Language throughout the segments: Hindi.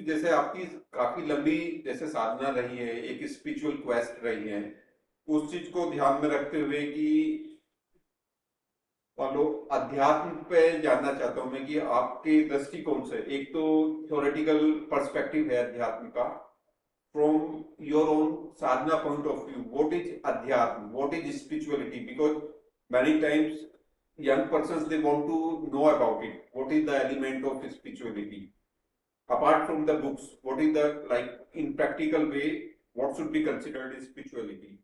की जैसे आपकी काफी लंबी जैसे साधना रही है, एक स्पिरिचुअल क्वेस्ट रही है, उस चीज को ध्यान में रखते हुए कि फॉलो अध्यात्म पे जानना चाहता हूँ मैं कि आपके दृष्टिकोण से एक तो थ्योरेटिकल पर्सपेक्टिव है अध्यात्म का, from your own sadhana point of view, what is adhyatma, what is spirituality? Because many times young persons they want to know about it, what is the element of spirituality apart from the books, what is the, like, in practical way, what should be considered as spirituality?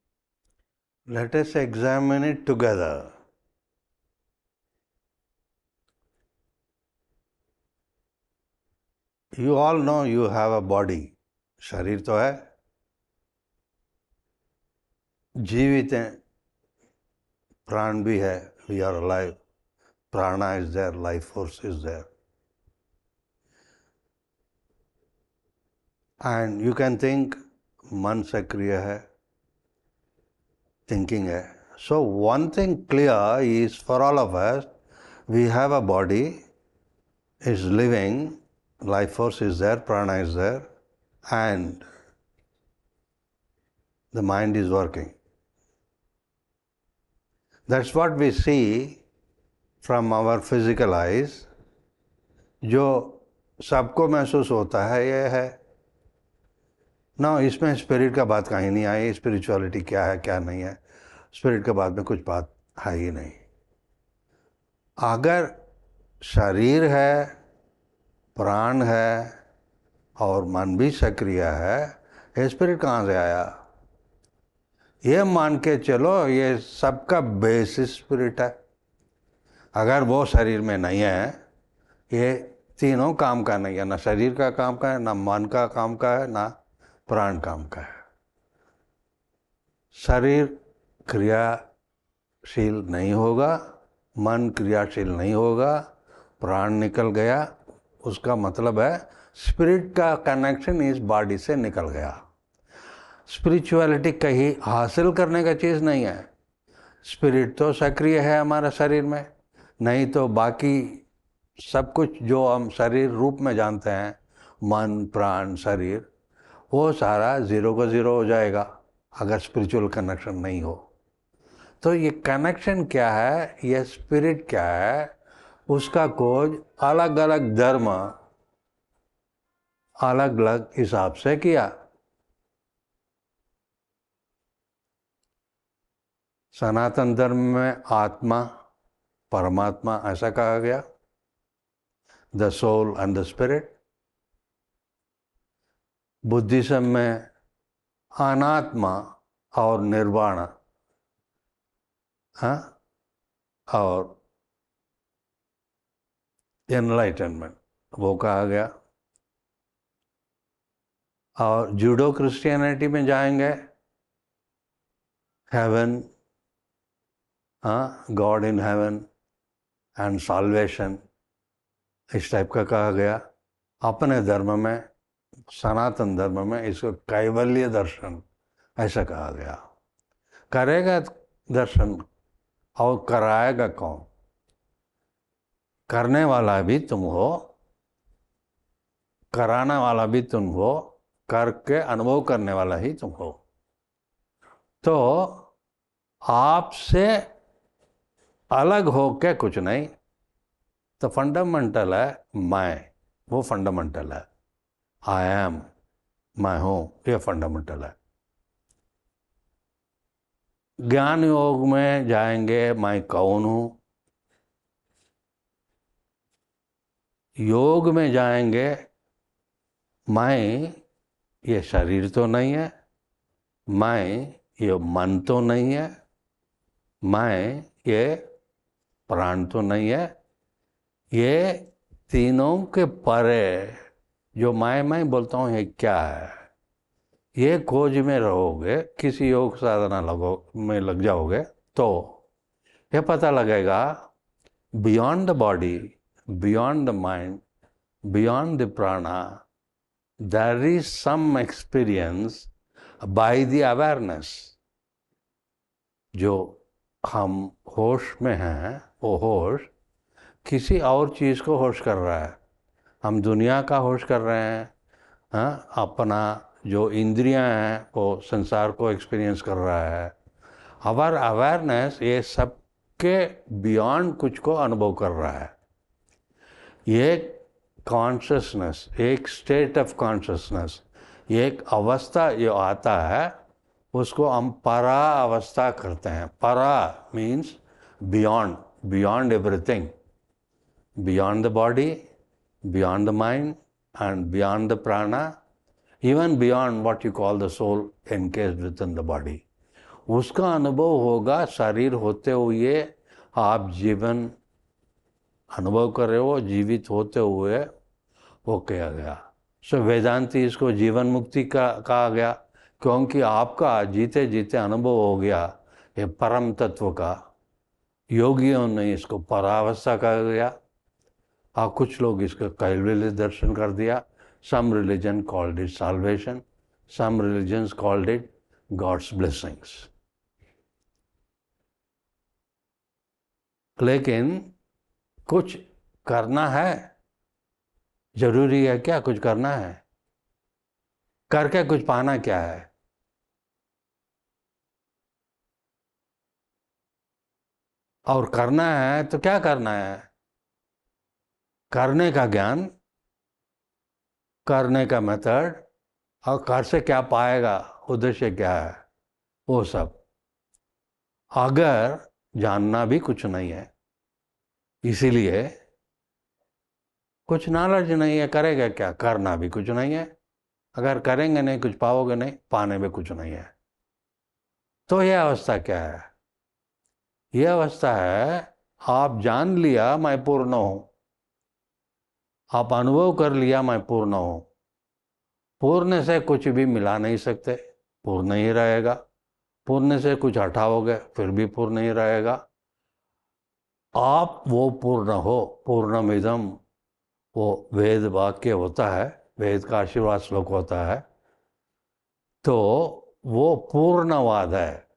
Let us examine it together. You all know you have a body. शरीर तो है, जीवित हैं, प्राण भी है, we are alive. Prana is there, life force is there. And you can think, मन सक्रिय है, thinking है. So one thing clear is for all of us, we have a body, is living, life force is there, prana is there, and the mind is working. That's what we see from our physical eyes. जो सबको महसूस होता है ये है ना, इसमें स्पिरिट का बात कहीं नहीं आई, स्पिरिचुअलिटी क्या है क्या नहीं है, स्पिरिट के बाद में कुछ बात है ही नहीं. अगर शरीर है, प्राण है और मन भी सक्रिय है, ये स्पिरिट कहाँ से आया? ये मान के चलो ये सबका बेसिस स्पिरिट है. अगर वो शरीर में नहीं है, ये तीनों काम का नहीं है, ना शरीर का काम का है, ना मन का काम का है, ना प्राण काम का है. शरीर क्रियाशील नहीं होगा, मन क्रियाशील नहीं होगा, प्राण निकल गया, उसका मतलब है स्पिरिट का कनेक्शन इस बॉडी से निकल गया. स्पिरिचुअलिटी कहीं हासिल करने का चीज़ नहीं है. स्पिरिट तो सक्रिय है हमारा शरीर में, नहीं तो बाकी सब कुछ जो हम शरीर रूप में जानते हैं, मन प्राण शरीर, वो सारा ज़ीरो का ज़ीरो हो जाएगा अगर स्पिरिचुअल कनेक्शन नहीं हो. तो ये कनेक्शन क्या है, ये स्पिरिट क्या है, उसका खोज अलग अलग धर्म अलग अलग हिसाब से किया. सनातन धर्म में आत्मा परमात्मा ऐसा कहा गया, the soul and the spirit. Buddhism में अनात्मा और निर्वाण, हाँ, और एनलाइटनमेंट वो कहा गया. और जूडो क्रिश्चियनिटी में जाएंगे, हेवन, हाँ, God in heaven and salvation, इस टाइप का कहा गया. अपने धर्म में, सनातन धर्म में इसको कैवल्य दर्शन ऐसा कहा गया. करेगा दर्शन और कराएगा कौन? करने वाला भी तुम हो, कराने वाला भी तुम हो, करके अनुभव करने वाला ही तुम हो. तो आपसे अलग हो के कुछ नहीं. तो फंडामेंटल है मैं, वो फंडामेंटल है. आई एम, मैं हूँ, ये फंडामेंटल है. ज्ञान योग में जाएंगे, मैं कौन हूँ. योग में जाएंगे, मैं ये शरीर तो नहीं है, मैं ये मन तो नहीं है, मैं ये प्राण तो नहीं है. ये तीनों के परे जो मैं बोलता हूँ ये क्या है, ये खोज में रहोगे, किसी योग साधना में लग जाओगे तो ये पता लगेगा, beyond the body, beyond the mind, beyond the प्राणा, there is some experience by the awareness. जो हम होश में हैं, वो होश किसी और चीज़ को होश कर रहा है. हम दुनिया का होश कर रहे हैं, हाँ, अपना जो इंद्रियां हैं वो संसार को एक्सपीरियंस कर रहा है। आवर अवेयरनेस ये सबके बियॉन्ड कुछ को अनुभव कर रहा है। ये कॉन्शसनेस, एक स्टेट ऑफ कॉन्शसनेस, एक अवस्था जो आता है उसको हम परा अवस्था करते हैं। Para means beyond, beyond everything, beyond the body, beyond the mind and beyond the prana, even beyond what you call the soul encased within the body. उसका अनुभव होगा शरीर होते हुए। आप जीवन अनुभव कर रहे हो, जीवित होते हुए वो किया गया। सो वेदांती इसको जीवन मुक्ति का कहा गया, क्योंकि आपका जीते जीते अनुभव हो गया ये परम तत्व का। योगियों ने इसको परावस्था कहा गया, और कुछ लोग इसको कैवल्य दर्शन कर दिया। Some religion called it salvation, some religions called it God's blessings. लेकिन कुछ करना है, जरूरी है क्या कुछ करना है? करके कुछ पाना क्या है? और करना है तो क्या करना है? करने का ज्ञान, करने का मेथड, और कर से क्या पाएगा, उद्देश्य क्या है, वो सब। अगर जानना भी कुछ नहीं है, इसीलिए कुछ नॉलेज नहीं है, करेगा क्या? करना भी कुछ नहीं है। अगर करेंगे नहीं कुछ पाओगे नहीं, पाने में कुछ नहीं है। तो यह अवस्था क्या है? यह अवस्था है आप जान लिया मैं पूर्ण हूं, आप अनुभव कर लिया मैं पूर्ण हूं। पूर्ण से कुछ भी मिला नहीं सकते, पूर्ण ही रहेगा। पूर्ण से कुछ हटाओगे फिर भी पूर्ण ही रहेगा। आप वो पूर्ण हो, पूर्णमिदम, वो वेद वाक्य होता है, वेद का आशीर्वाद श्लोक होता है। तो वो पूर्णवाद है।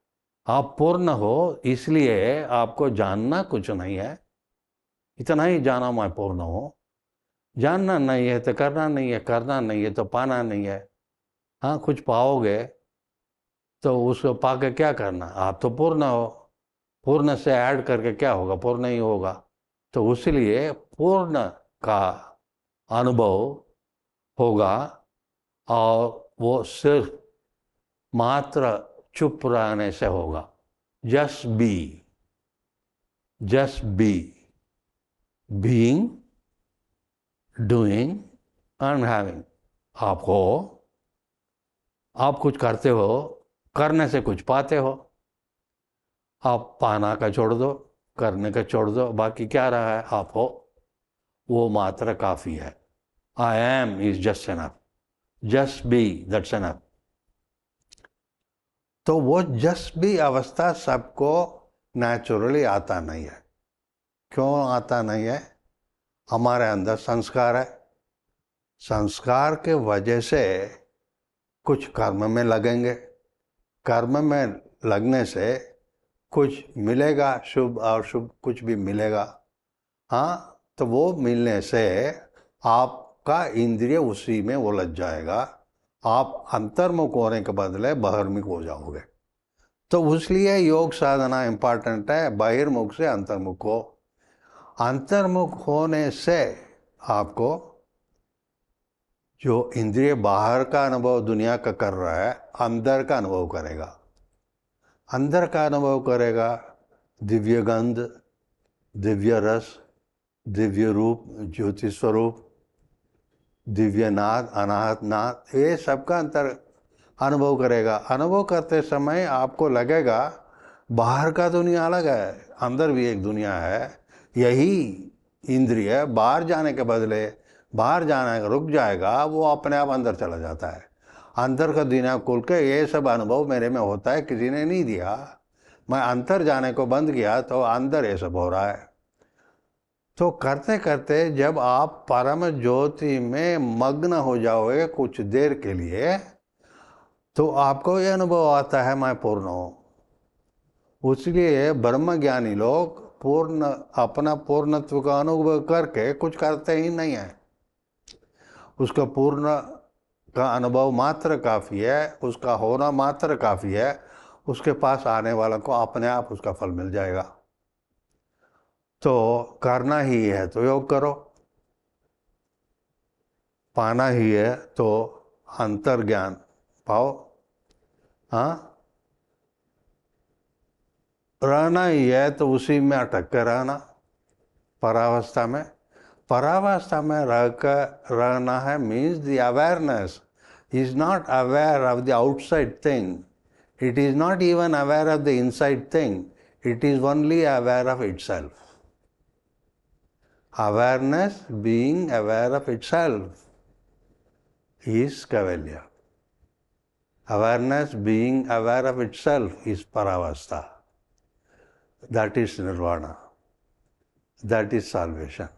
आप पूर्ण हो, इसलिए आपको जानना कुछ नहीं है। इतना ही जाना मैं पूर्ण हूँ। जानना नहीं है तो करना नहीं है, करना नहीं है तो पाना नहीं है। हाँ, कुछ पाओगे तो उसको पाके क्या करना? आप तो पूर्ण हो। पूर्ण से ऐड करके क्या होगा? पूर्ण ही होगा। तो इसलिए पूर्ण का अनुभव होगा, और वो सिर्फ मात्र चुप रहने से होगा। Just be, just be, being, doing and having. आप हो, आप कुछ करते हो, करने से कुछ पाते हो। आप पाना का छोड़ दो, करने का छोड़ दो, बाकी क्या रहा है? आप हो, वो मात्र काफी है। I am is just enough, just be, that's enough. तो वो जस्ट बी अवस्था सबको नेचुरली आता नहीं है। क्यों आता नहीं है? हमारे अंदर संस्कार है। संस्कार के वजह से कुछ कर्म में लगेंगे, कर्म में लगने से कुछ मिलेगा, शुभ और शुभ कुछ भी मिलेगा। हाँ, तो वो मिलने से आपका इंद्रिय उसी में उलझ जाएगा। आप अंतर्मुख होने के बदले बहिर्मुख हो जाओगे। तो इसलिए योग साधना इम्पॉर्टेंट है। बहिर्मुख से अंतर्मुख हो। अंतर्मुख होने से आपको जो इंद्रिय बाहर का अनुभव दुनिया का कर रहा है, अंदर का अनुभव करेगा। अंदर का अनुभव करेगा दिव्य गंध, दिव्य रस, दिव्य रूप, ज्योति स्वरूप, दिव्य नाद, अनाहत नाद, ये सबका अंतर अनुभव करेगा। अनुभव करते समय आपको लगेगा बाहर का दुनिया अलग है, अंदर भी एक दुनिया है। यही इंद्रिय बाहर जाने के बदले, बाहर जाने रुक जाएगा, वो अपने आप अंदर चला जाता है। अंदर का दुनिया खुल के ये सब अनुभव मेरे में होता है, किसी ने नहीं दिया। मैं अंदर जाने को बंद किया तो अंदर ये सब हो रहा है। तो करते करते जब आप परम ज्योति में मग्न हो जाओगे कुछ देर के लिए, तो आपको ये अनुभव आता है मैं पूर्ण हूँ। इसलिए ब्रह्म ज्ञानी लोग पूर्ण, अपना पूर्णत्व का अनुभव करके कुछ करते ही नहीं है। उसका पूर्ण का अनुभव मात्र काफ़ी है, उसका होना मात्र काफ़ी है, उसके पास आने वाला को अपने आप उसका फल मिल जाएगा। तो करना ही है तो योग करो, पाना ही है तो अंतर्ज्ञान पाओ। हाँ, रहना ही है तो उसी में अटक कर रहना, परावस्था में। परावस्था में रह कर रहना है means the awareness is not aware of the outside thing. It is not even aware of the inside thing. It is only aware of itself. Awareness being aware of itself is Kaivalya. Awareness being aware of itself is Paravastha. That is Nirvana. That is salvation.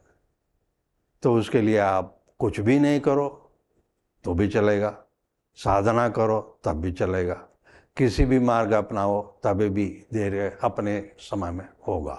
तो उसके लिए आप कुछ भी नहीं करो तो भी चलेगा, साधना करो तब भी चलेगा, किसी भी मार्ग अपनाओ तभी भी धीरे अपने समय में होगा।